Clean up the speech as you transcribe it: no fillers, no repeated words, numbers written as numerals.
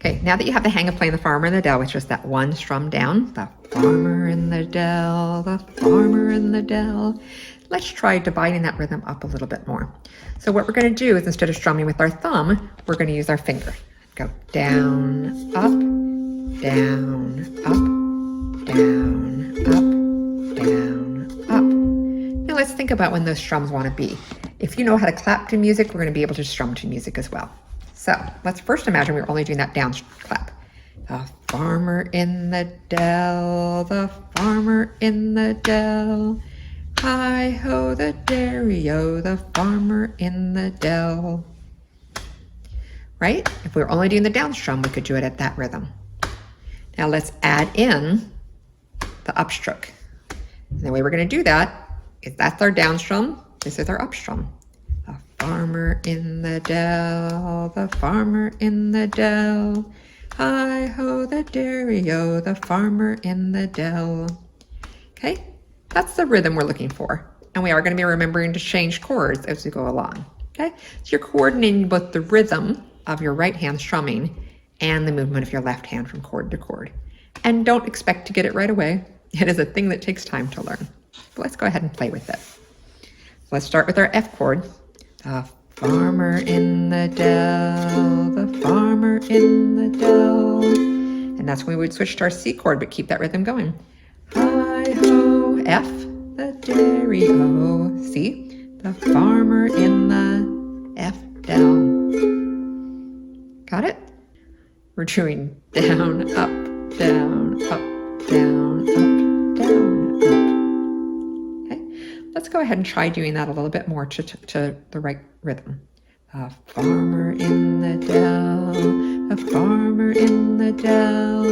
Okay, now that you have the hang of playing the farmer in the dell with just that one strum down, the farmer in the dell, the farmer in the dell, let's try dividing that rhythm up a little bit more. So what we're going to do is, instead of strumming with our thumb, we're going to use our finger. Go down, up, down, up, down, up, down, up. Now let's think about when those strums want to be. If you know how to clap to music, we're going to be able to strum to music as well. So let's first imagine we're only doing that down clap. The farmer in the dell, the farmer in the dell. Hi-ho the dairy-o, the farmer in the dell. Right? If we were only doing the down strum, we could do it at that rhythm. Now let's add in the upstroke. And the way we're going to do that is, that's our down strum, this is our up strum. The farmer in the dell, the farmer in the dell. Hi-ho the dairy-o, the farmer in the dell. Okay, that's the rhythm we're looking for. And we are going to be remembering to change chords as we go along. Okay, so you're coordinating both the rhythm of your right hand strumming and the movement of your left hand from chord to chord. And don't expect to get it right away. It is a thing that takes time to learn. But let's go ahead and play with it. Let's start with our F chord. The farmer in the dell, the farmer in the dell. And that's when we would switch to our C chord, but keep that rhythm going. Hi-ho, F, the dairy-o, C, the farmer in the F dell. Got it? We're doing down, up, down, up, down, up, down, up. Let's go ahead and try doing that a little bit more to the right rhythm. The farmer in the dell, the farmer in the dell.